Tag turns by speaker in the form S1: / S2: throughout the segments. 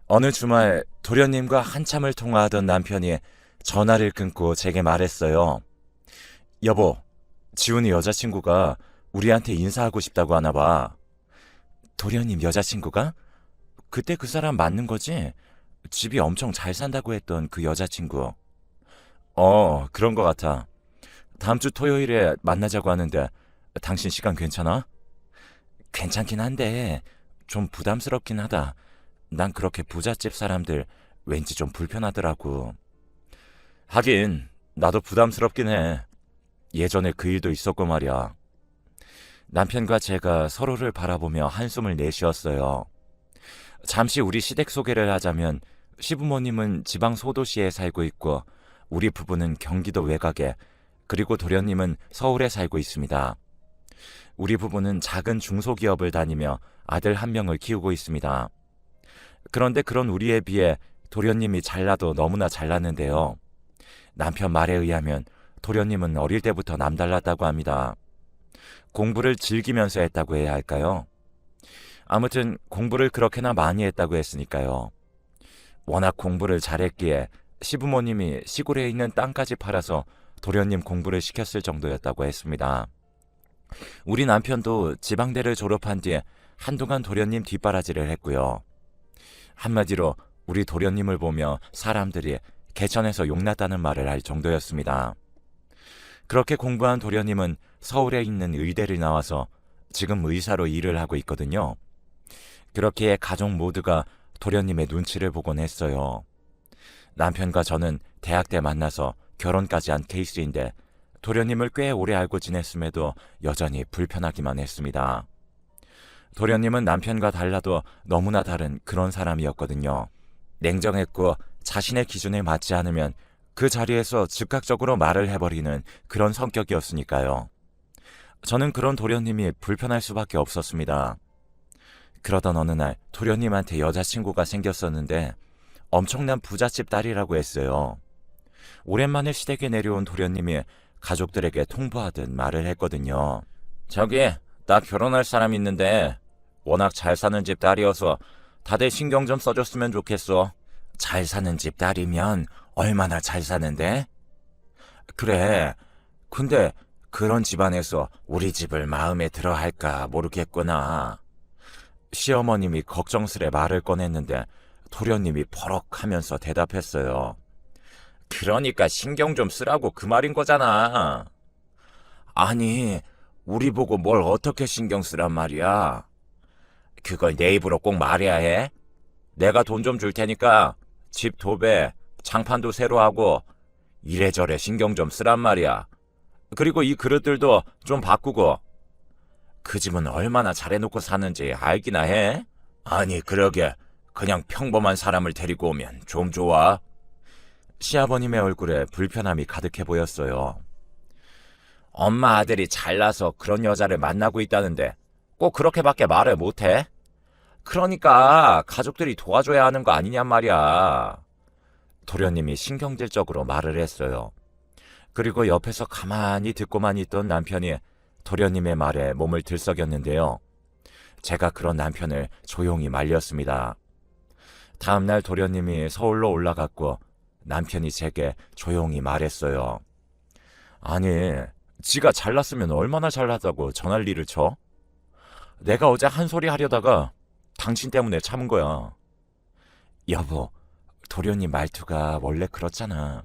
S1: 어느 주말 도련님과 한참을 통화하던 남편이 전화를 끊고 제게 말했어요. 여보, 지훈이 여자친구가 우리한테 인사하고 싶다고 하나 봐. 도련님 여자친구가? 그때 그 사람 맞는 거지? 집이 엄청 잘 산다고 했던 그 여자친구. 그런 거 같아. 다음 주 토요일에 만나자고 하는데 당신 시간 괜찮아? 괜찮긴 한데 좀 부담스럽긴 하다. 난 그렇게 부잣집 사람들 왠지 좀 불편하더라고. 하긴 나도 부담스럽긴 해. 예전에 그 일도 있었고 말이야. 남편과 제가 서로를 바라보며 한숨을 내쉬었어요. 잠시 우리 시댁 소개를 하자면 시부모님은 지방 소도시에 살고 있고 우리 부부는 경기도 외곽에, 그리고 도련님은 서울에 살고 있습니다. 우리 부부는 작은 중소기업을 다니며 아들 한 명을 키우고 있습니다. 그런데 그런 우리에 비해 도련님이 잘나도 너무나 잘났는데요. 남편 말에 의하면 도련님은 어릴 때부터 남달랐다고 합니다. 공부를 즐기면서 했다고 해야 할까요? 아무튼 공부를 그렇게나 많이 했다고 했으니까요. 워낙 공부를 잘했기에 시부모님이 시골에 있는 땅까지 팔아서 도련님 공부를 시켰을 정도였다고 했습니다. 우리 남편도 지방대를 졸업한 뒤에 한동안 도련님 뒷바라지를 했고요. 한마디로 우리 도련님을 보며 사람들이 개천에서 용났다는 말을 할 정도였습니다. 그렇게 공부한 도련님은 서울에 있는 의대를 나와서 지금 의사로 일을 하고 있거든요. 그렇기에 가족 모두가 도련님의 눈치를 보곤 했어요. 남편과 저는 대학 때 만나서 결혼까지 한 케이스인데 도련님을 꽤 오래 알고 지냈음에도 여전히 불편하기만 했습니다. 도련님은 남편과 달라도 너무나 다른 그런 사람이었거든요. 냉정했고 자신의 기준에 맞지 않으면 그 자리에서 즉각적으로 말을 해버리는 그런 성격이었으니까요. 저는 그런 도련님이 불편할 수밖에 없었습니다. 그러던 어느 날 도련님한테 여자친구가 생겼었는데 엄청난 부잣집 딸이라고 했어요. 오랜만에 시댁에 내려온 도련님이 가족들에게 통보하듯 말을 했거든요. 저기, 나 결혼할 사람 있는데 워낙 잘 사는 집 딸이어서 다들 신경 좀 써줬으면 좋겠어. 잘 사는 집 딸이면 얼마나 잘 사는데? 그래, 근데 그런 집안에서 우리 집을 마음에 들어 할까 모르겠구나. 시어머님이 걱정스레 말을 꺼냈는데 도련님이 버럭 하면서 대답했어요. 그러니까 신경 좀 쓰라고 그 말인 거잖아. 아니, 우리 보고 뭘 어떻게 신경 쓰란 말이야. 그걸 내 입으로 꼭 말해야 해? 내가 돈 좀 줄 테니까 집 도배, 장판도 새로 하고 이래저래 신경 좀 쓰란 말이야. 그리고 이 그릇들도 좀 바꾸고. 그 집은 얼마나 잘해놓고 사는지 알기나 해? 아니, 그러게. 그냥 평범한 사람을 데리고 오면 좀 좋아. 시아버님의 얼굴에 불편함이 가득해 보였어요. 엄마 아들이 잘나서 그런 여자를 만나고 있다는데 꼭 그렇게밖에 말을 못해? 그러니까 가족들이 도와줘야 하는 거 아니냔 말이야. 도련님이 신경질적으로 말을 했어요. 그리고 옆에서 가만히 듣고만 있던 남편이 도련님의 말에 몸을 들썩였는데요. 제가 그런 남편을 조용히 말렸습니다. 다음날 도련님이 서울로 올라갔고 남편이 제게 조용히 말했어요. 아니, 지가 잘났으면 얼마나 잘났다고 전할 일을 쳐? 내가 어제 한 소리 하려다가 당신 때문에 참은 거야. 여보, 도련님 말투가 원래 그렇잖아.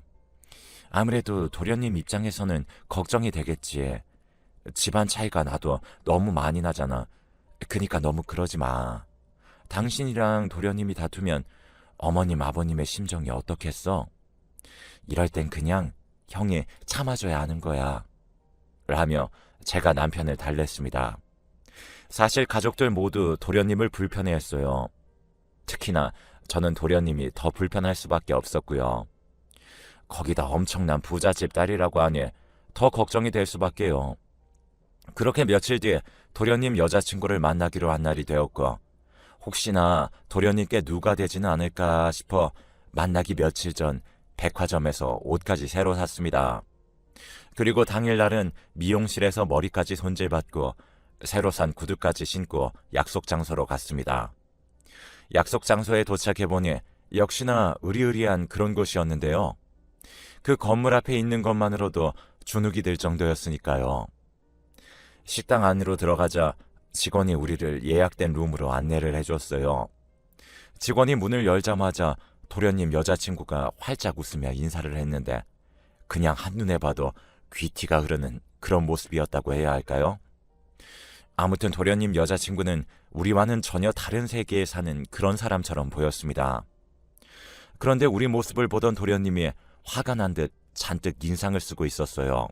S1: 아무래도 도련님 입장에서는 걱정이 되겠지. 집안 차이가 나도 너무 많이 나잖아. 그니까 너무 그러지 마. 당신이랑 도련님이 다투면 어머님 아버님의 심정이 어떻겠어? 이럴 땐 그냥 형이 참아줘야 하는 거야. 라며 제가 남편을 달랬습니다. 사실 가족들 모두 도련님을 불편해했어요. 특히나 저는 도련님이 더 불편할 수밖에 없었고요. 거기다 엄청난 부잣집 딸이라고 하니 더 걱정이 될 수밖에요. 그렇게 며칠 뒤에 도련님 여자친구를 만나기로 한 날이 되었고 혹시나 도련님께 누가 되지는 않을까 싶어 만나기 며칠 전 백화점에서 옷까지 새로 샀습니다. 그리고 당일날은 미용실에서 머리까지 손질받고 새로 산 구두까지 신고 약속 장소로 갔습니다. 약속 장소에 도착해보니 역시나 으리으리한 그런 곳이었는데요. 그 건물 앞에 있는 것만으로도 주눅이 들 정도였으니까요. 식당 안으로 들어가자 직원이 우리를 예약된 룸으로 안내를 해줬어요. 직원이 문을 열자마자 도련님 여자친구가 활짝 웃으며 인사를 했는데 그냥 한눈에 봐도 귀티가 흐르는 그런 모습이었다고 해야 할까요? 아무튼 도련님 여자친구는 우리와는 전혀 다른 세계에 사는 그런 사람처럼 보였습니다. 그런데 우리 모습을 보던 도련님이 화가 난 듯 잔뜩 인상을 쓰고 있었어요.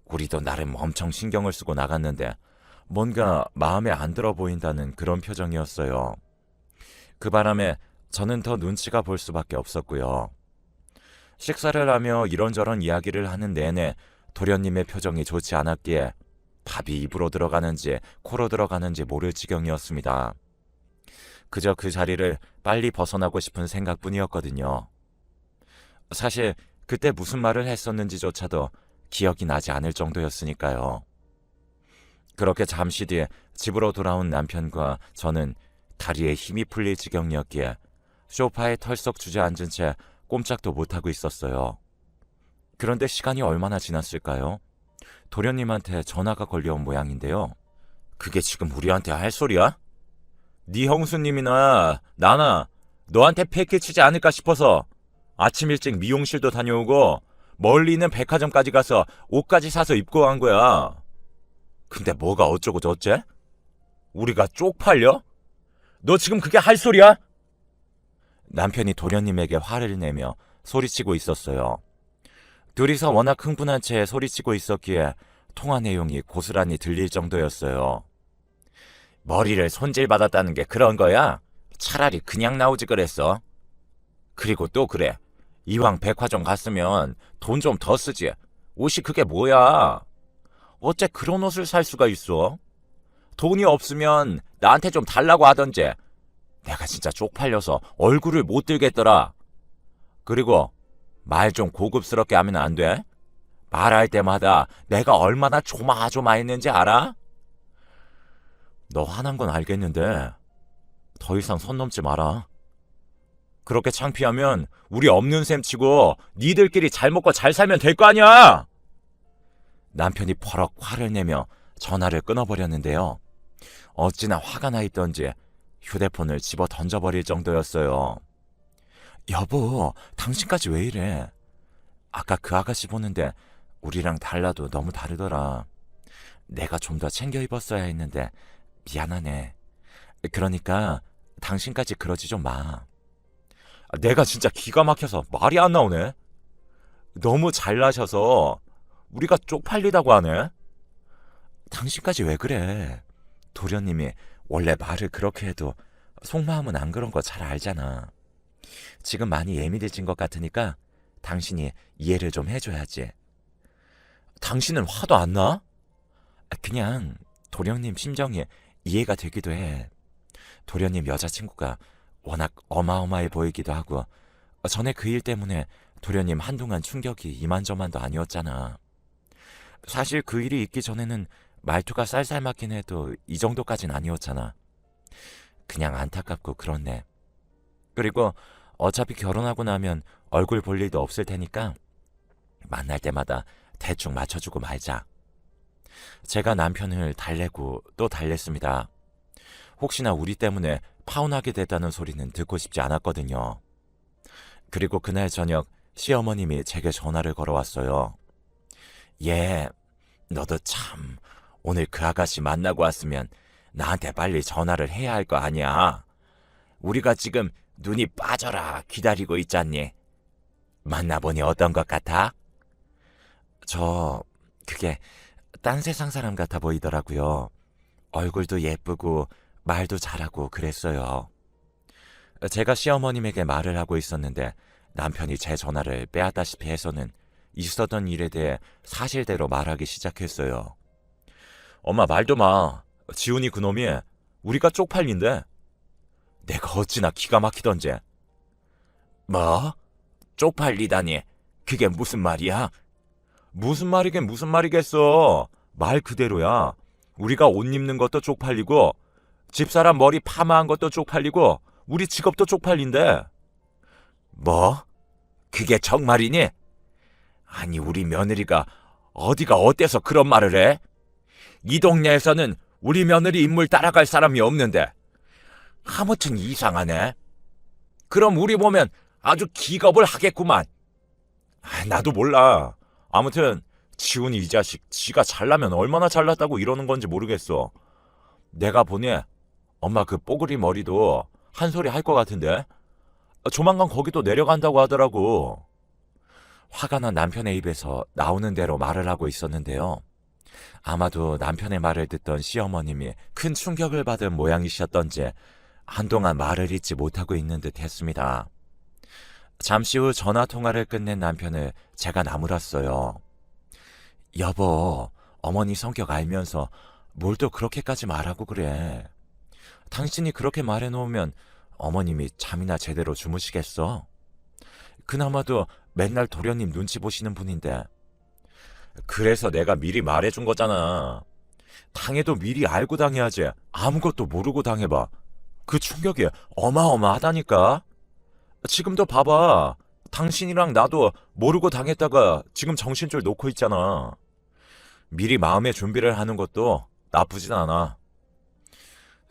S1: 우리도 나름 엄청 신경을 쓰고 나갔는데 뭔가 마음에 안 들어 보인다는 그런 표정이었어요. 그 바람에 저는 더 눈치가 볼 수밖에 없었고요. 식사를 하며 이런저런 이야기를 하는 내내 도련님의 표정이 좋지 않았기에 밥이 입으로 들어가는지 코로 들어가는지 모를 지경이었습니다. 그저 그 자리를 빨리 벗어나고 싶은 생각뿐이었거든요. 사실 그때 무슨 말을 했었는지조차도 기억이 나지 않을 정도였으니까요. 그렇게 잠시 뒤에 집으로 돌아온 남편과 저는 다리에 힘이 풀릴 지경이었기에 소파에 털썩 주저앉은 채 꼼짝도 못하고 있었어요. 그런데 시간이 얼마나 지났을까요? 도련님한테 전화가 걸려온 모양인데요. 그게 지금 우리한테 할 소리야? 네 형수님이나 나나 너한테 패키치지 않을까 싶어서 아침 일찍 미용실도 다녀오고 멀리 있는 백화점까지 가서 옷까지 사서 입고 간 거야. 근데 뭐가 어쩌고 저쩌지? 우리가 쪽팔려? 너 지금 그게 할 소리야? 남편이 도련님에게 화를 내며 소리치고 있었어요. 둘이서 워낙 흥분한 채 소리치고 있었기에 통화 내용이 고스란히 들릴 정도였어요. 머리를 손질받았다는 게 그런 거야? 차라리 그냥 나오지 그랬어. 그리고 또 그래. 이왕 백화점 갔으면 돈 좀 더 쓰지. 옷이 그게 뭐야? 어째 그런 옷을 살 수가 있어? 돈이 없으면 나한테 좀 달라고 하던지. 내가 진짜 쪽팔려서 얼굴을 못 들겠더라. 그리고 말 좀 고급스럽게 하면 안 돼? 말할 때마다 내가 얼마나 조마조마했는지 알아? 너 화난 건 알겠는데 더 이상 선 넘지 마라. 그렇게 창피하면 우리 없는 셈 치고 니들끼리 잘 먹고 잘 살면 될 거 아니야. 남편이 버럭 화를 내며 전화를 끊어버렸는데요. 어찌나 화가 나 있던지 휴대폰을 집어 던져버릴 정도였어요. 여보, 당신까지 왜 이래? 아까 그 아가씨 보는데 우리랑 달라도 너무 다르더라. 내가 좀 더 챙겨 입었어야 했는데 미안하네. 그러니까 당신까지 그러지 좀 마. 내가 진짜 기가 막혀서 말이 안 나오네. 너무 잘나셔서 우리가 쪽팔리다고 하네. 당신까지 왜 그래? 도련님이 원래 말을 그렇게 해도 속마음은 안 그런 거 잘 알잖아. 지금 많이 예민해진 것 같으니까 당신이 이해를 좀 해줘야지. 당신은 화도 안 나? 그냥 도련님 심정이 이해가 되기도 해. 도련님 여자친구가 워낙 어마어마해 보이기도 하고 전에 그 일 때문에 도련님 한동안 충격이 이만저만도 아니었잖아. 사실 그 일이 있기 전에는 말투가 쌀쌀 맞긴 해도 이 정도까진 아니었잖아. 그냥 안타깝고 그렇네. 그리고 어차피 결혼하고 나면 얼굴 볼 일도 없을 테니까 만날 때마다 대충 맞춰주고 말자. 제가 남편을 달래고 또 달랬습니다. 혹시나 우리 때문에 파혼하게 됐다는 소리는 듣고 싶지 않았거든요. 그리고 그날 저녁 시어머님이 제게 전화를 걸어왔어요. 얘, 너도 참 오늘 그 아가씨 만나고 왔으면 나한테 빨리 전화를 해야 할 거 아니야. 우리가 지금 눈이 빠져라 기다리고 있잖니. 만나보니 어떤 것 같아? 그게 딴 세상 사람 같아 보이더라고요. 얼굴도 예쁘고 말도 잘하고 그랬어요. 제가 시어머님에게 말을 하고 있었는데 남편이 제 전화를 빼앗다시피 해서는 있었던 일에 대해 사실대로 말하기 시작했어요. 엄마 말도 마. 지훈이 그놈이 우리가 쪽팔린데. 내가 어찌나 기가 막히던지. 뭐? 쪽팔리다니 그게 무슨 말이야? 무슨 말이긴 무슨 말이겠어. 말 그대로야. 우리가 옷 입는 것도 쪽팔리고 집사람 머리 파마한 것도 쪽팔리고 우리 직업도 쪽팔린대. 뭐? 그게 정말이니? 아니, 우리 며느리가 어디가 어때서 그런 말을 해? 이 동네에서는 우리 며느리 인물 따라갈 사람이 없는데. 아무튼 이상하네. 그럼 우리 보면 아주 기겁을 하겠구만. 나도 몰라. 아무튼 지훈이 이 자식 지가 잘나면 얼마나 잘났다고 이러는 건지 모르겠어. 내가 보니 엄마 그 뽀글이 머리도 한 소리 할 것 같은데. 조만간 거기도 내려간다고 하더라고. 화가 난 남편의 입에서 나오는 대로 말을 하고 있었는데요. 아마도 남편의 말을 듣던 시어머님이 큰 충격을 받은 모양이셨던지 한동안 말을 잇지 못하고 있는 듯 했습니다. 잠시 후 전화 통화를 끝낸 남편을 제가 나무랐어요. 여보, 어머니 성격 알면서 뭘 또 그렇게까지 말하고 그래. 당신이 그렇게 말해놓으면 어머님이 잠이나 제대로 주무시겠어? 그나마도 맨날 도련님 눈치 보시는 분인데. 그래서 내가 미리 말해준 거잖아. 당해도 미리 알고 당해야지. 아무것도 모르고 당해봐. 그 충격이 어마어마하다니까. 지금도 봐봐. 당신이랑 나도 모르고 당했다가 지금 정신줄 놓고 있잖아. 미리 마음의 준비를 하는 것도 나쁘진 않아.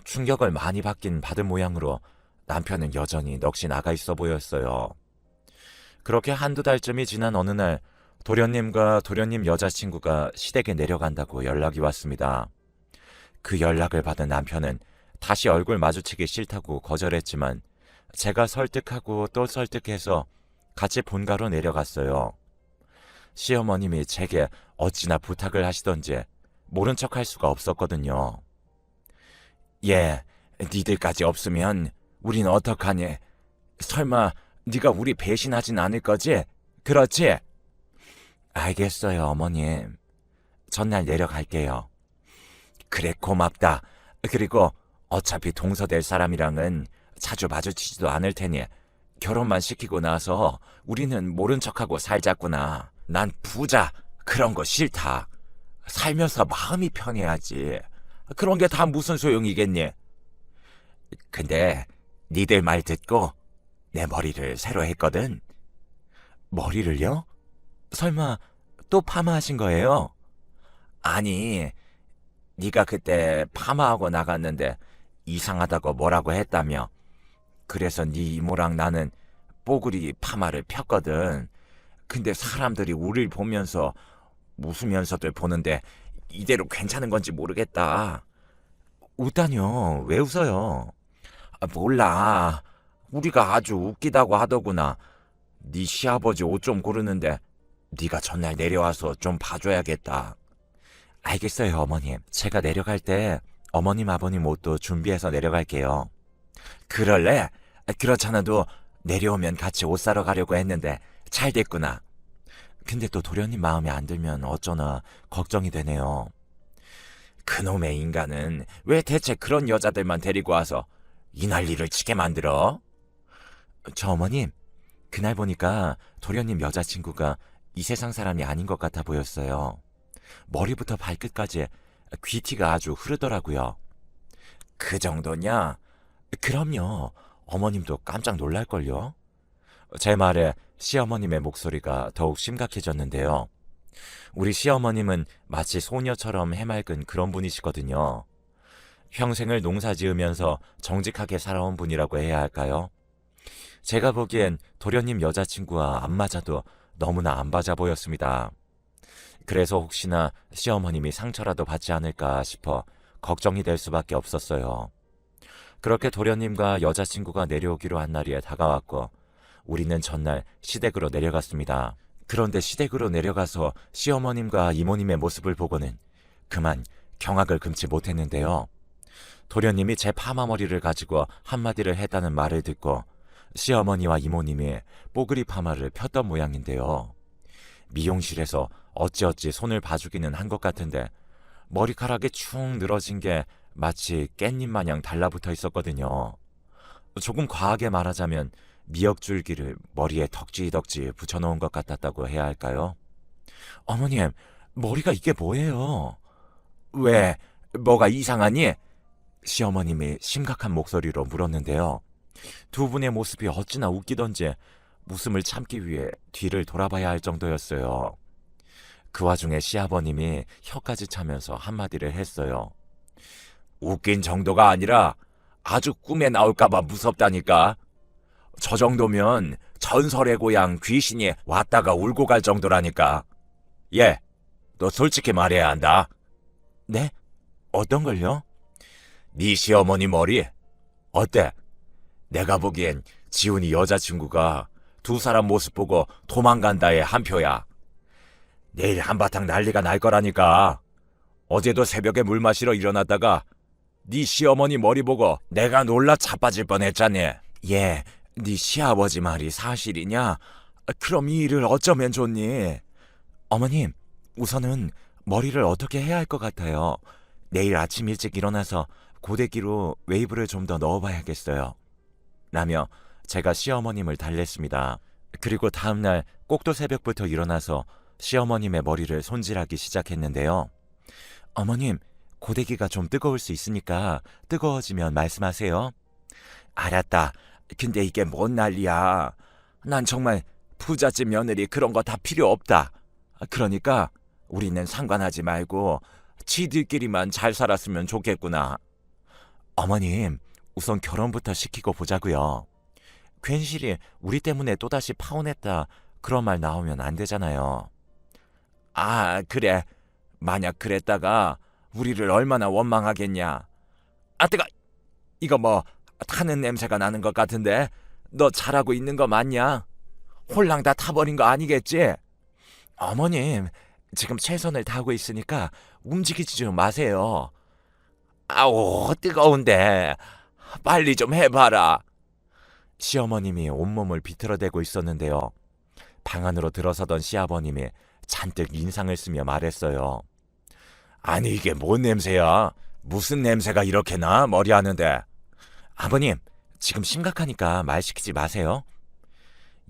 S1: 충격을 많이 받은 모양으로 남편은 여전히 넋이 나가 있어 보였어요. 그렇게 한두 달쯤이 지난 어느 날 도련님과 도련님 여자친구가 시댁에 내려간다고 연락이 왔습니다. 그 연락을 받은 남편은 다시 얼굴 마주치기 싫다고 거절했지만 제가 설득하고 또 설득해서 같이 본가로 내려갔어요. 시어머님이 제게 어찌나 부탁을 하시던지 모른 척할 수가 없었거든요. 예, 니들까지 없으면 우린 어떡하니? 설마 네가 우리 배신하진 않을 거지? 그렇지? 알겠어요, 어머님. 전날 내려갈게요. 그래, 고맙다. 그리고 어차피 동서될 사람이랑은 자주 마주치지도 않을 테니 결혼만 시키고 나서 우리는 모른 척하고 살자꾸나. 난 부자 그런 거 싫다. 살면서 마음이 편해야지. 그런 게 다 무슨 소용이겠니? 근데 니들 말 듣고 내 머리를 새로 했거든. 머리를요? 설마 또 파마하신 거예요? 아니, 네가 그때 파마하고 나갔는데 이상하다고 뭐라고 했다며. 그래서 네 이모랑 나는 뽀글이 파마를 폈거든. 근데 사람들이 우릴 보면서 웃으면서들 보는데 이대로 괜찮은 건지 모르겠다. 웃다뇨? 왜 웃어요? 몰라. 우리가 아주 웃기다고 하더구나. 네 시아버지 옷 좀 고르는데 네가 전날 내려와서 좀 봐줘야겠다. 알겠어요, 어머님. 제가 내려갈 때 어머님 아버님 옷도 준비해서 내려갈게요. 그럴래? 그렇잖아도 내려오면 같이 옷 사러 가려고 했는데 잘 됐구나. 근데 또 도련님 마음에 안 들면 어쩌나 걱정이 되네요. 그놈의 인간은 왜 대체 그런 여자들만 데리고 와서 이 난리를 치게 만들어? 저 어머님, 그날 보니까 도련님 여자친구가 이 세상 사람이 아닌 것 같아 보였어요. 머리부터 발끝까지 귀티가 아주 흐르더라고요. 그 정도냐? 그럼요. 어머님도 깜짝 놀랄걸요. 제 말에 시어머님의 목소리가 더욱 심각해졌는데요. 우리 시어머님은 마치 소녀처럼 해맑은 그런 분이시거든요. 평생을 농사 지으면서 정직하게 살아온 분이라고 해야 할까요? 제가 보기엔 도련님 여자친구와 안 맞아도 너무나 안 맞아 보였습니다. 그래서 혹시나 시어머님이 상처라도 받지 않을까 싶어 걱정이 될 수밖에 없었어요. 그렇게 도련님과 여자친구가 내려오기로 한 날이 다가왔고 우리는 전날 시댁으로 내려갔습니다. 그런데 시댁으로 내려가서 시어머님과 이모님의 모습을 보고는 그만 경악을 금치 못했는데요. 도련님이 제 파마머리를 가지고 한마디를 했다는 말을 듣고 시어머니와 이모님이 뽀글이 파마를 폈던 모양인데요. 미용실에서 어찌어찌 손을 봐주기는 한 것 같은데 머리카락이 축 늘어진 게 마치 깻잎 마냥 달라붙어 있었거든요. 조금 과하게 말하자면 미역줄기를 머리에 덕지덕지 붙여놓은 것 같았다고 해야 할까요? 어머님, 머리가 이게 뭐예요? 왜, 뭐가 이상하니? 시어머님이 심각한 목소리로 물었는데요. 두 분의 모습이 어찌나 웃기던지 웃음을 참기 위해 뒤를 돌아봐야 할 정도였어요. 그 와중에 시아버님이 혀까지 차면서 한마디를 했어요. 웃긴 정도가 아니라 아주 꿈에 나올까봐 무섭다니까. 저 정도면 전설의 고향 귀신이 왔다가 울고 갈 정도라니까. 예, 너 솔직히 말해야 한다. 네? 어떤 걸요? 네 시어머니 머리 어때? 내가 보기엔 지훈이 여자친구가 두 사람 모습 보고 도망간다에 한 표야. 내일 한바탕 난리가 날 거라니까. 어제도 새벽에 물 마시러 일어났다가 네 시어머니 머리 보고 내가 놀라 자빠질 뻔했잖니. 예, 네 시아버지 말이 사실이냐? 그럼 이 일을 어쩌면 좋니? 어머님, 우선은 머리를 어떻게 해야 할 것 같아요. 내일 아침 일찍 일어나서 고데기로 웨이브를 좀 더 넣어봐야겠어요. 라며 제가 시어머님을 달랬습니다. 그리고 다음날 꼭두 새벽부터 일어나서 시어머님의 머리를 손질하기 시작했는데요. 어머님, 고데기가 좀 뜨거울 수 있으니까 뜨거워지면 말씀하세요. 알았다. 근데 이게 뭔 난리야. 난 정말 부잣집 며느리 그런 거 다 필요 없다. 그러니까 우리는 상관하지 말고 지들끼리만 잘 살았으면 좋겠구나. 어머님, 우선 결혼부터 시키고 보자고요. 괜시리 우리 때문에 또다시 파혼했다 그런 말 나오면 안 되잖아요. 아, 그래. 만약 그랬다가 우리를 얼마나 원망하겠냐. 아, 뜨거. 이거 뭐 타는 냄새가 나는 것 같은데 너 잘하고 있는 거 맞냐? 홀랑 다 타버린 거 아니겠지? 어머님, 지금 최선을 다하고 있으니까 움직이지 좀 마세요. 아우, 뜨거운데 빨리 좀 해봐라. 시어머님이 온몸을 비틀어대고 있었는데요. 방 안으로 들어서던 시아버님이 잔뜩 인상을 쓰며 말했어요. 아니, 이게 뭔 냄새야? 무슨 냄새가 이렇게 나? 머리 하는데. 아버님, 지금 심각하니까 말 시키지 마세요.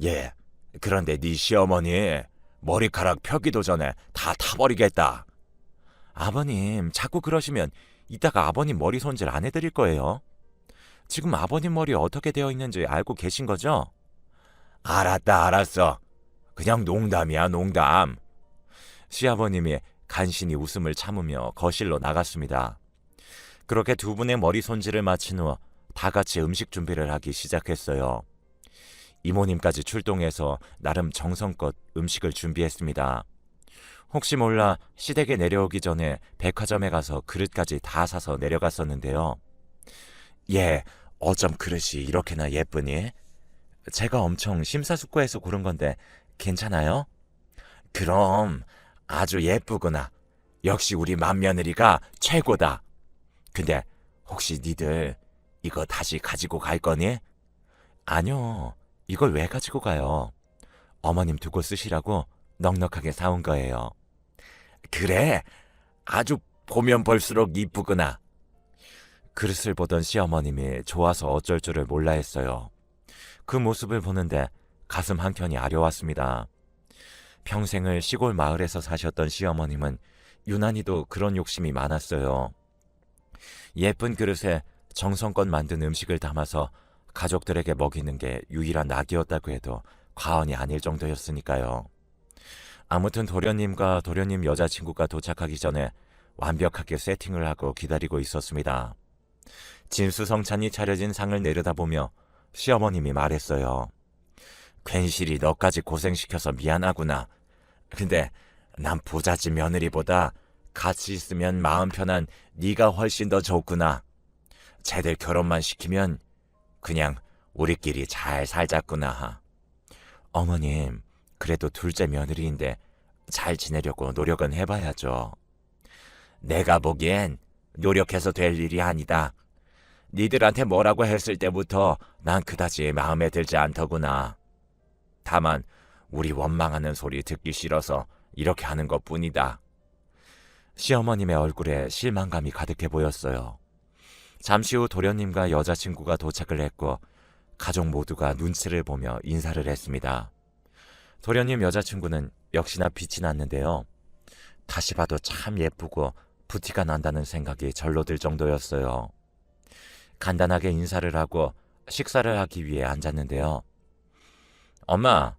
S1: 예, 그런데 네 시어머니 머리카락 펴기도 전에 다 타버리겠다. 아버님, 자꾸 그러시면 이따가 아버님 머리 손질 안 해드릴 거예요. 지금 아버님 머리 어떻게 되어 있는지 알고 계신 거죠? 알았다, 알았어. 그냥 농담이야, 농담. 시아버님이 간신히 웃음을 참으며 거실로 나갔습니다. 그렇게 두 분의 머리 손질을 마친 후 다 같이 음식 준비를 하기 시작했어요. 이모님까지 출동해서 나름 정성껏 음식을 준비했습니다. 혹시 몰라 시댁에 내려오기 전에 백화점에 가서 그릇까지 다 사서 내려갔었는데요. 예, 어쩜 그릇이 이렇게나 예쁘니? 제가 엄청 심사숙고해서 고른 건데 괜찮아요? 그럼 아주 예쁘구나. 역시 우리 맏며느리가 최고다. 근데 혹시 니들 이거 다시 가지고 갈 거니? 아니요. 이걸 왜 가지고 가요? 어머님 두고 쓰시라고 넉넉하게 사온 거예요. 그래? 아주 보면 볼수록 이쁘구나. 그릇을 보던 시어머님이 좋아서 어쩔 줄을 몰라 했어요. 그 모습을 보는데 가슴 한켠이 아려왔습니다. 평생을 시골 마을에서 사셨던 시어머님은 유난히도 그런 욕심이 많았어요. 예쁜 그릇에 정성껏 만든 음식을 담아서 가족들에게 먹이는 게 유일한 낙이었다고 해도 과언이 아닐 정도였으니까요. 아무튼 도련님과 도련님 여자친구가 도착하기 전에 완벽하게 세팅을 하고 기다리고 있었습니다. 진수성찬이 차려진 상을 내려다보며 시어머님이 말했어요. 괜시리 너까지 고생시켜서 미안하구나. 근데 난 부잣집 며느리보다 같이 있으면 마음 편한 네가 훨씬 더 좋구나. 쟤들 결혼만 시키면 그냥 우리끼리 잘 살자꾸나. 어머님, 그래도 둘째 며느리인데 잘 지내려고 노력은 해봐야죠. 내가 보기엔 노력해서 될 일이 아니다. 니들한테 뭐라고 했을 때부터 난 그다지 마음에 들지 않더구나. 다만 우리 원망하는 소리 듣기 싫어서 이렇게 하는 것뿐이다. 시어머님의 얼굴에 실망감이 가득해 보였어요. 잠시 후 도련님과 여자친구가 도착을 했고 가족 모두가 눈치를 보며 인사를 했습니다. 도련님 여자친구는 역시나 빛이 났는데요. 다시 봐도 참 예쁘고 부티가 난다는 생각이 절로 들 정도였어요. 간단하게 인사를 하고 식사를 하기 위해 앉았는데요. 엄마,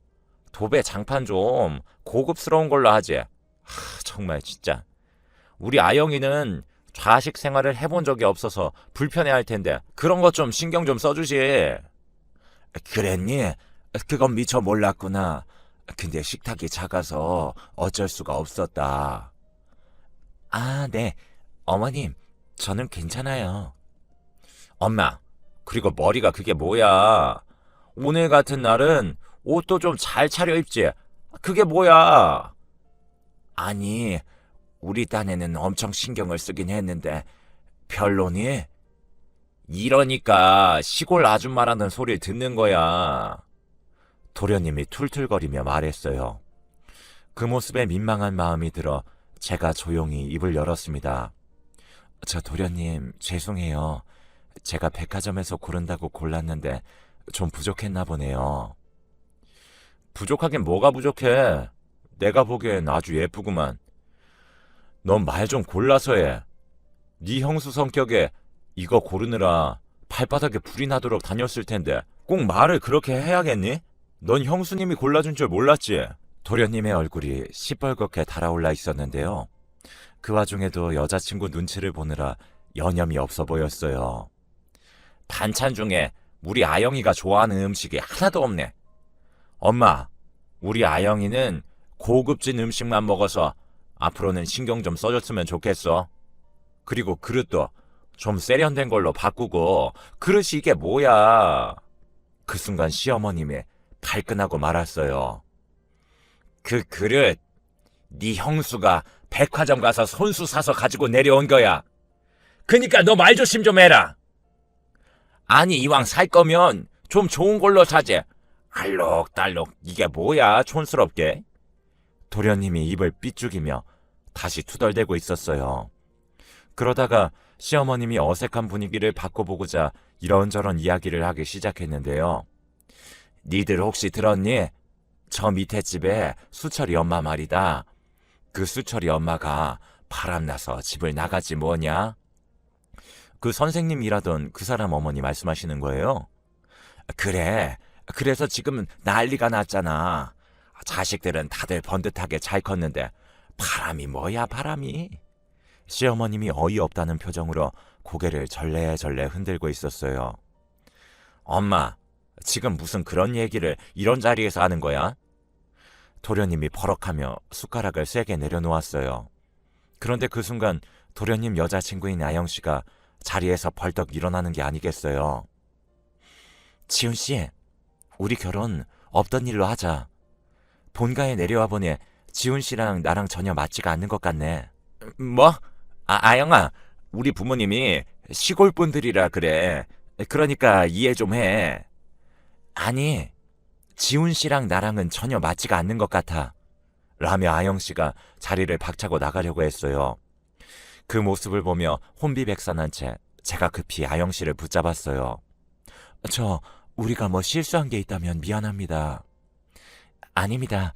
S1: 도배 장판 좀 고급스러운 걸로 하지. 정말 진짜. 우리 아영이는 좌식 생활을 해본 적이 없어서 불편해할 텐데 그런 것 좀 신경 좀 써주지. 그랬니? 그건 미처 몰랐구나. 근데 식탁이 작아서 어쩔 수가 없었다. 아, 네. 어머님, 저는 괜찮아요. 엄마, 그리고 머리가 그게 뭐야? 오늘 같은 날은 옷도 좀 잘 차려입지. 그게 뭐야? 아니, 우리 딴에는 엄청 신경을 쓰긴 했는데 별로니? 이러니까 시골 아줌마라는 소리를 듣는 거야. 도련님이 툴툴거리며 말했어요. 그 모습에 민망한 마음이 들어 제가 조용히 입을 열었습니다. 저 도련님, 죄송해요. 제가 백화점에서 고른다고 골랐는데 좀 부족했나 보네요. 부족하긴 뭐가 부족해. 내가 보기엔 아주 예쁘구만. 넌 말 좀 골라서 해. 네 형수 성격에 이거 고르느라 발바닥에 불이 나도록 다녔을 텐데 꼭 말을 그렇게 해야겠니? 넌 형수님이 골라준 줄 몰랐지? 도련님의 얼굴이 시뻘겋게 달아올라 있었는데요. 그 와중에도 여자친구 눈치를 보느라 여념이 없어 보였어요. 반찬 중에 우리 아영이가 좋아하는 음식이 하나도 없네. 엄마, 우리 아영이는 고급진 음식만 먹어서 앞으로는 신경 좀 써줬으면 좋겠어. 그리고 그릇도 좀 세련된 걸로 바꾸고. 그릇이 이게 뭐야? 그 순간 시어머님이 발끈하고 말았어요. 그 그릇 네 형수가 백화점 가서 손수 사서 가지고 내려온 거야. 그니까 너 말 조심 좀 해라. 아니, 이왕 살 거면 좀 좋은 걸로 사재. 알록달록 이게 뭐야, 촌스럽게. 도련님이 입을 삐죽이며 다시 투덜대고 있었어요. 그러다가 시어머님이 어색한 분위기를 바꿔보고자 이런저런 이야기를 하기 시작했는데요. 니들 혹시 들었니? 저 밑에 집에 수철이 엄마 말이다. 그 수철이 엄마가 바람나서 집을 나가지 뭐냐? 그 선생님 일하던 그 사람 어머니 말씀하시는 거예요? 그래. 그래서 지금 난리가 났잖아. 자식들은 다들 번듯하게 잘 컸는데 바람이 뭐야, 바람이? 시어머님이 어이없다는 표정으로 고개를 절레절레 흔들고 있었어요. 엄마, 지금 무슨 그런 얘기를 이런 자리에서 하는 거야? 도련님이 버럭하며 숟가락을 세게 내려놓았어요. 그런데 그 순간 도련님 여자친구인 아영씨가 자리에서 벌떡 일어나는 게 아니겠어요. 지훈씨, 우리 결혼 없던 일로 하자. 본가에 내려와 보니 지훈씨랑 나랑 전혀 맞지가 않는 것 같네. 뭐? 아영아, 우리 부모님이 시골분들이라 그래. 그러니까 이해 좀 해. 아니, 지훈씨랑 나랑은 전혀 맞지가 않는 것 같아. 라며 아영씨가 자리를 박차고 나가려고 했어요. 그 모습을 보며 혼비백산한 채 제가 급히 아영씨를 붙잡았어요. 우리가 뭐 실수한 게 있다면 미안합니다. 아닙니다.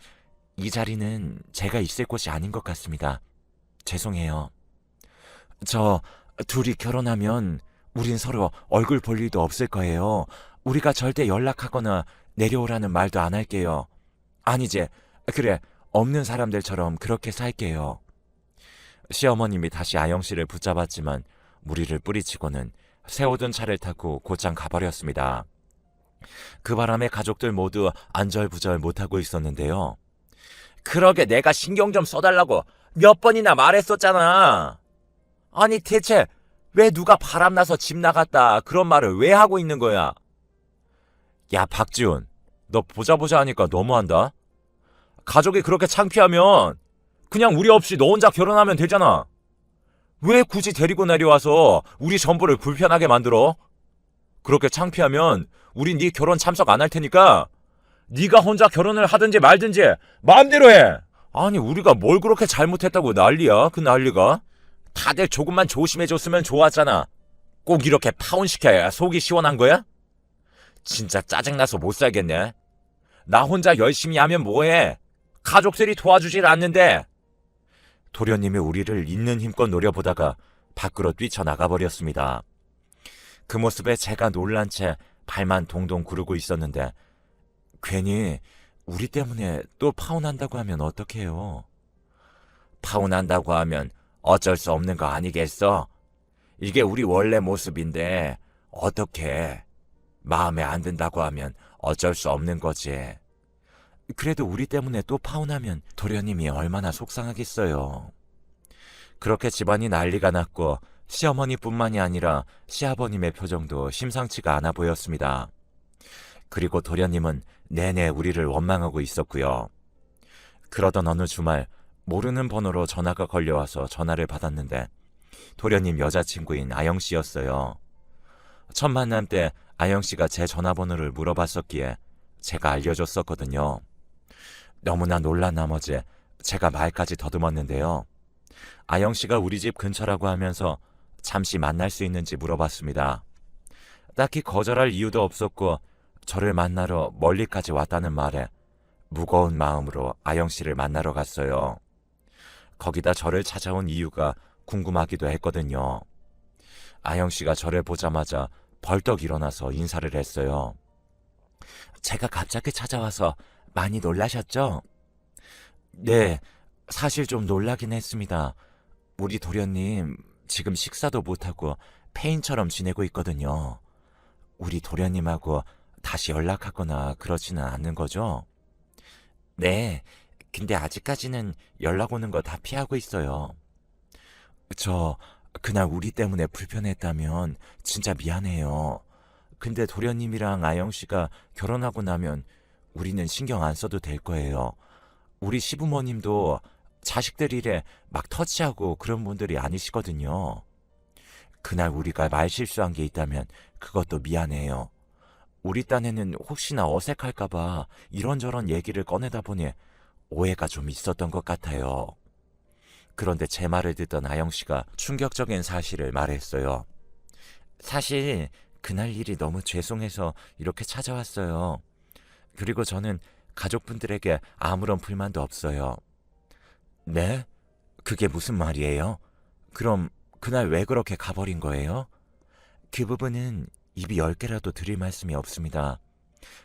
S1: 이 자리는 제가 있을 곳이 아닌 것 같습니다. 죄송해요. 둘이 결혼하면 우린 서로 얼굴 볼 일도 없을 거예요. 우리가 절대 연락하거나 내려오라는 말도 안 할게요. 아니지. 그래, 없는 사람들처럼 그렇게 살게요. 시어머님이 다시 아영씨를 붙잡았지만 무리를 뿌리치고는 세워둔 차를 타고 곧장 가버렸습니다. 그 바람에 가족들 모두 안절부절 못하고 있었는데요. 그러게 내가 신경 좀 써달라고 몇 번이나 말했었잖아. 아니, 대체 왜 누가 바람나서 집 나갔다 그런 말을 왜 하고 있는 거야? 야, 박지훈, 너 보자 하니까 너무한다. 가족이 그렇게 창피하면 그냥 우리 없이 너 혼자 결혼하면 되잖아. 왜 굳이 데리고 내려와서 우리 전부를 불편하게 만들어? 그렇게 창피하면 우린 네 결혼 참석 안 할 테니까 네가 혼자 결혼을 하든지 말든지 마음대로 해. 아니, 우리가 뭘 그렇게 잘못했다고 난리야, 그 난리가. 다들 조금만 조심해줬으면 좋았잖아. 꼭 이렇게 파혼시켜야 속이 시원한 거야? 진짜 짜증나서 못 살겠네. 나 혼자 열심히 하면 뭐해? 가족들이 도와주질 않는데. 도련님이 우리를 있는 힘껏 노려보다가 밖으로 뛰쳐나가 버렸습니다. 그 모습에 제가 놀란 채 발만 동동 구르고 있었는데 괜히 우리 때문에 또 파혼한다고 하면 어떡해요? 파혼한다고 하면 어쩔 수 없는 거 아니겠어? 이게 우리 원래 모습인데 어떻게 마음에 안 든다고 하면 어쩔 수 없는 거지. 그래도 우리 때문에 또 파혼하면 도련님이 얼마나 속상하겠어요. 그렇게 집안이 난리가 났고 시어머니뿐만이 아니라 시아버님의 표정도 심상치가 않아 보였습니다. 그리고 도련님은 내내 우리를 원망하고 있었고요. 그러던 어느 주말 모르는 번호로 전화가 걸려와서 전화를 받았는데 도련님 여자친구인 아영씨였어요. 첫 만남 때 아영씨가 제 전화번호를 물어봤었기에 제가 알려줬었거든요. 너무나 놀란 나머지 제가 말까지 더듬었는데요. 아영씨가 우리 집 근처라고 하면서 잠시 만날 수 있는지 물어봤습니다. 딱히 거절할 이유도 없었고 저를 만나러 멀리까지 왔다는 말에 무거운 마음으로 아영씨를 만나러 갔어요. 거기다 저를 찾아온 이유가 궁금하기도 했거든요. 아영씨가 저를 보자마자 벌떡 일어나서 인사를 했어요. 제가 갑자기 찾아와서 많이 놀라셨죠? 네, 사실 좀 놀라긴 했습니다. 우리 도련님 지금 식사도 못하고 폐인처럼 지내고 있거든요. 우리 도련님하고 다시 연락하거나 그러지는 않는 거죠? 네, 근데 아직까지는 연락 오는 거 다 피하고 있어요. 저 그날 우리 때문에 불편했다면 진짜 미안해요. 근데 도련님이랑 아영씨가 결혼하고 나면 우리는 신경 안 써도 될 거예요. 우리 시부모님도 자식들 일에 막 터치하고 그런 분들이 아니시거든요. 그날 우리가 말실수한 게 있다면 그것도 미안해요. 우리 딴에는 혹시나 어색할까봐 이런저런 얘기를 꺼내다 보니 오해가 좀 있었던 것 같아요. 그런데 제 말을 듣던 아영씨가 충격적인 사실을 말했어요. 사실 그날 일이 너무 죄송해서 이렇게 찾아왔어요. 그리고 저는 가족분들에게 아무런 불만도 없어요. 네? 그게 무슨 말이에요? 그럼 그날 왜 그렇게 가버린 거예요? 그 부분은 입이 10개라도 드릴 말씀이 없습니다.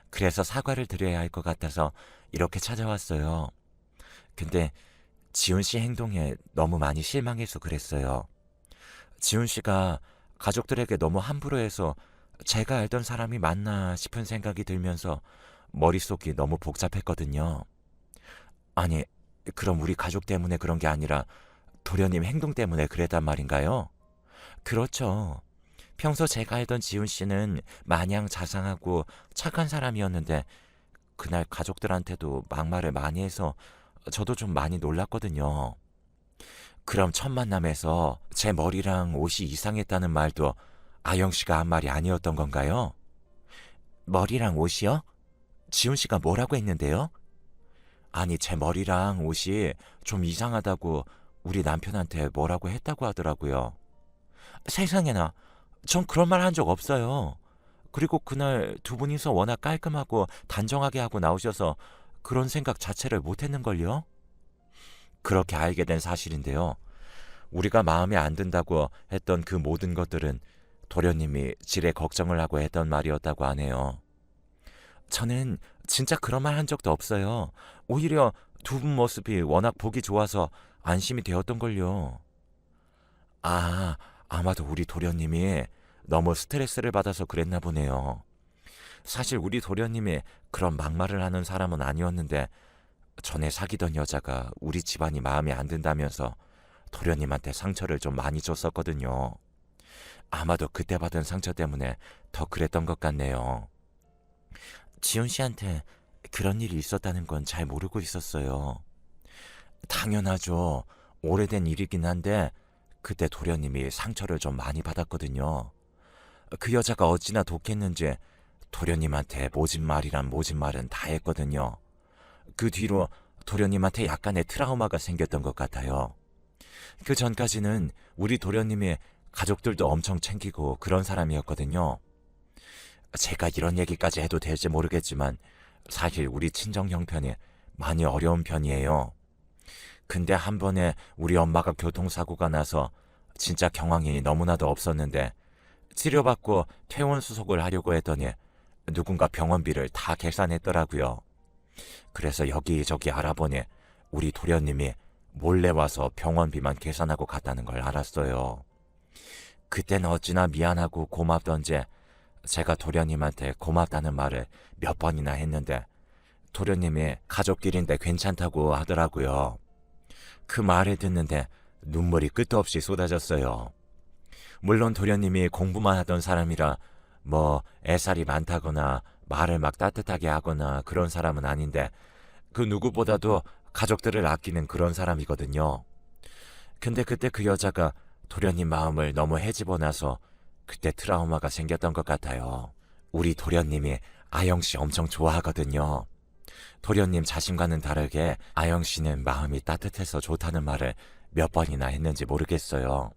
S1: 그래서 사과를 드려야 할 것 같아서 이렇게 찾아왔어요. 근데 지훈 씨 행동에 너무 많이 실망해서 그랬어요. 지훈 씨가 가족들에게 너무 함부로 해서 제가 알던 사람이 맞나 싶은 생각이 들면서 머릿속이 너무 복잡했거든요. 아니, 그럼 우리 가족 때문에 그런 게 아니라 도련님 행동 때문에 그랬단 말인가요? 그렇죠. 평소 제가 알던 지훈 씨는 마냥 자상하고 착한 사람이었는데 그날 가족들한테도 막말을 많이 해서 저도 좀 많이 놀랐거든요. 그럼 첫 만남에서 제 머리랑 옷이 이상했다는 말도 아영 씨가 한 말이 아니었던 건가요? 머리랑 옷이요? 지훈 씨가 뭐라고 했는데요? 아니, 제 머리랑 옷이 좀 이상하다고 우리 남편한테 뭐라고 했다고 하더라고요. 세상에나, 전 그런 말 한 적 없어요. 그리고 그날 두 분이서 워낙 깔끔하고 단정하게 하고 나오셔서 그런 생각 자체를 못 했는걸요? 그렇게 알게 된 사실인데요. 우리가 마음에 안 든다고 했던 그 모든 것들은 도련님이 지레 걱정을 하고 했던 말이었다고 하네요. 저는 진짜 그런 말 한 적도 없어요. 오히려 두 분 모습이 워낙 보기 좋아서 안심이 되었던걸요. 아, 아마도 우리 도련님이 너무 스트레스를 받아서 그랬나 보네요. 사실 우리 도련님이 그런 막말을 하는 사람은 아니었는데 전에 사귀던 여자가 우리 집안이 마음에 안 든다면서 도련님한테 상처를 좀 많이 줬었거든요. 아마도 그때 받은 상처 때문에 더 그랬던 것 같네요. 지훈 씨한테 그런 일이 있었다는 건 잘 모르고 있었어요. 당연하죠. 오래된 일이긴 한데 그때 도련님이 상처를 좀 많이 받았거든요. 그 여자가 어찌나 독했는지 도련님한테 모진 말이란 모진 말은 다 했거든요. 그 뒤로 도련님한테 약간의 트라우마가 생겼던 것 같아요. 그 전까지는 우리 도련님이 가족들도 엄청 챙기고 그런 사람이었거든요. 제가 이런 얘기까지 해도 될지 모르겠지만 사실 우리 친정 형편이 많이 어려운 편이에요. 근데 한 번에 우리 엄마가 교통사고가 나서 진짜 경황이 너무나도 없었는데 치료받고 퇴원 수속을 하려고 했더니 누군가 병원비를 다 계산했더라고요. 그래서 여기저기 알아보니 우리 도련님이 몰래 와서 병원비만 계산하고 갔다는 걸 알았어요. 그땐 어찌나 미안하고 고맙던지 제가 도련님한테 고맙다는 말을 몇 번이나 했는데 도련님이 가족끼리인데 괜찮다고 하더라고요. 그 말을 듣는데 눈물이 끝도 없이 쏟아졌어요. 물론 도련님이 공부만 하던 사람이라 뭐 애살이 많다거나 말을 막 따뜻하게 하거나 그런 사람은 아닌데 그 누구보다도 가족들을 아끼는 그런 사람이거든요. 근데 그때 그 여자가 도련님 마음을 너무 헤집어 놔서 그때 트라우마가 생겼던 것 같아요. 우리 도련님이 아영씨 엄청 좋아하거든요. 도련님 자신과는 다르게 아영씨는 마음이 따뜻해서 좋다는 말을 몇 번이나 했는지 모르겠어요.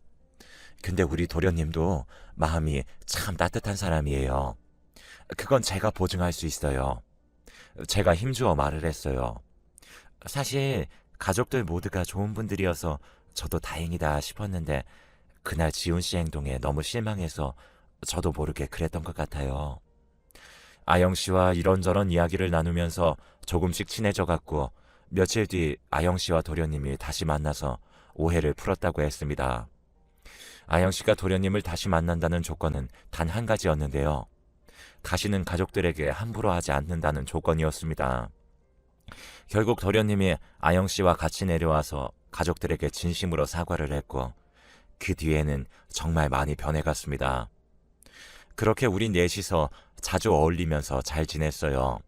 S1: 근데 우리 도련님도 마음이 참 따뜻한 사람이에요. 그건 제가 보증할 수 있어요. 제가 힘주어 말을 했어요. 사실 가족들 모두가 좋은 분들이어서 저도 다행이다 싶었는데 그날 지훈 씨 행동에 너무 실망해서 저도 모르게 그랬던 것 같아요. 아영 씨와 이런저런 이야기를 나누면서 조금씩 친해져 갔고 며칠 뒤 아영 씨와 도련님이 다시 만나서 오해를 풀었다고 했습니다. 아영 씨가 도련님을 다시 만난다는 조건은 단 한 가지였는데요. 다시는 가족들에게 함부로 하지 않는다는 조건이었습니다. 결국 도련님이 아영 씨와 같이 내려와서 가족들에게 진심으로 사과를 했고 그 뒤에는 정말 많이 변해갔습니다. 그렇게 우리 넷이서 자주 어울리면서 잘 지냈어요.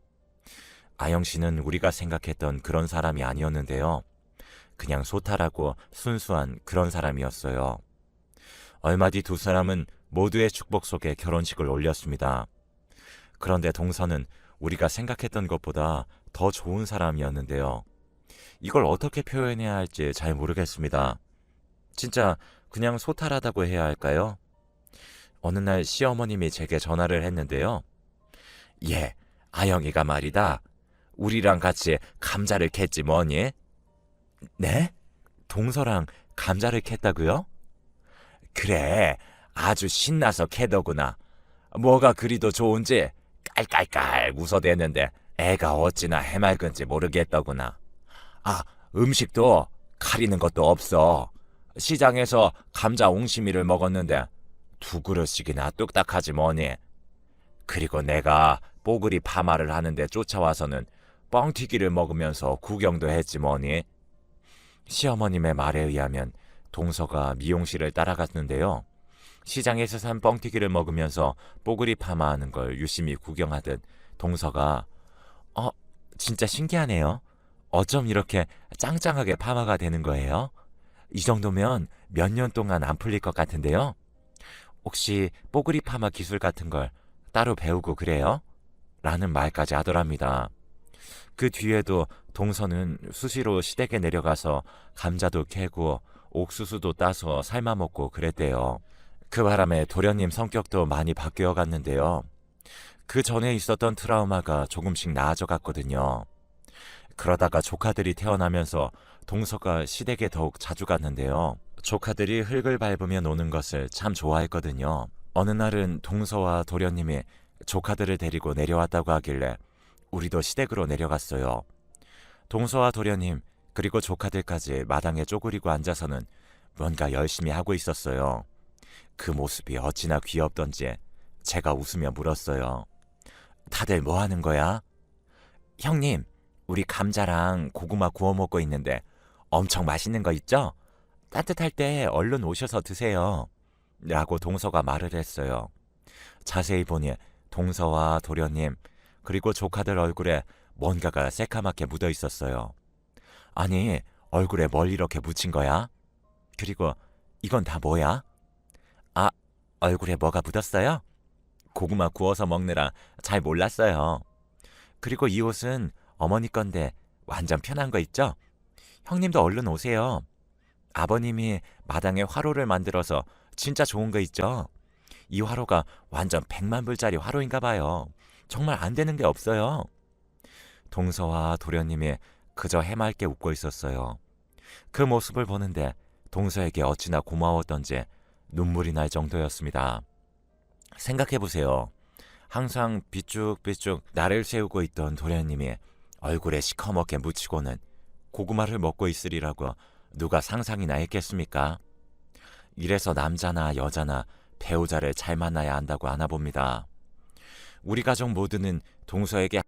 S1: 아영 씨는 우리가 생각했던 그런 사람이 아니었는데요. 그냥 소탈하고 순수한 그런 사람이었어요. 얼마 뒤 두 사람은 모두의 축복 속에 결혼식을 올렸습니다. 그런데 동서는 우리가 생각했던 것보다 더 좋은 사람이었는데요. 이걸 어떻게 표현해야 할지 잘 모르겠습니다. 진짜 그냥 소탈하다고 해야 할까요? 어느 날 시어머님이 제게 전화를 했는데요. 예, 아영이가 말이다. 우리랑 같이 감자를 캤지 뭐니? 네? 동서랑 감자를 캤다고요? 그래, 아주 신나서 캐더구나. 뭐가 그리도 좋은지 깔깔깔 웃어대는데 애가 어찌나 해맑은지 모르겠더구나. 아, 음식도 가리는 것도 없어. 시장에서 감자 옹심이를 먹었는데 2그릇씩이나 뚝딱하지 뭐니. 그리고 내가 뽀글이 파마를 하는데 쫓아와서는 뻥튀기를 먹으면서 구경도 했지 뭐니. 시어머님의 말에 의하면 동서가 미용실을 따라갔는데요. 시장에서 산 뻥튀기를 먹으면서 뽀글이 파마하는 걸 유심히 구경하듯 동서가 진짜 신기하네요. 어쩜 이렇게 짱짱하게 파마가 되는 거예요? 이 정도면 몇 년 동안 안 풀릴 것 같은데요. 혹시 뽀글이 파마 기술 같은 걸 따로 배우고 그래요? 라는 말까지 하더랍니다. 그 뒤에도 동서는 수시로 시댁에 내려가서 감자도 캐고 옥수수도 따서 삶아 먹고 그랬대요. 그 바람에 도련님 성격도 많이 바뀌어 갔는데요. 그 전에 있었던 트라우마가 조금씩 나아져 갔거든요. 그러다가 조카들이 태어나면서 동서가 시댁에 더욱 자주 갔는데요. 조카들이 흙을 밟으며 노는 것을 참 좋아했거든요. 어느 날은 동서와 도련님이 조카들을 데리고 내려왔다고 하길래 우리도 시댁으로 내려갔어요. 동서와 도련님 그리고 조카들까지 마당에 쪼그리고 앉아서는 뭔가 열심히 하고 있었어요. 그 모습이 어찌나 귀엽던지 제가 웃으며 물었어요. 다들 뭐 하는 거야? 형님, 우리 감자랑 고구마 구워 먹고 있는데 엄청 맛있는 거 있죠? 따뜻할 때 얼른 오셔서 드세요. 라고 동서가 말을 했어요. 자세히 보니 동서와 도련님 그리고 조카들 얼굴에 뭔가가 새카맣게 묻어 있었어요. 아니, 얼굴에 뭘 이렇게 묻힌 거야? 그리고 이건 다 뭐야? 아, 얼굴에 뭐가 묻었어요? 고구마 구워서 먹느라 잘 몰랐어요. 그리고 이 옷은 어머니 건데 완전 편한 거 있죠? 형님도 얼른 오세요. 아버님이 마당에 화로를 만들어서 진짜 좋은 거 있죠? 이 화로가 완전 100만 불짜리 화로인가 봐요. 정말 안 되는 게 없어요. 동서와 도련님이 그저 해맑게 웃고 있었어요. 그 모습을 보는데 동서에게 어찌나 고마웠던지 눈물이 날 정도였습니다. 생각해보세요. 항상 비쭉비쭉 나를 세우고 있던 도련님이 얼굴에 시커멓게 묻히고는 고구마를 먹고 있으리라고 누가 상상이나 했겠습니까? 이래서 남자나 여자나 배우자를 잘 만나야 한다고 하나 봅니다. 우리 가족 모두는 동서에게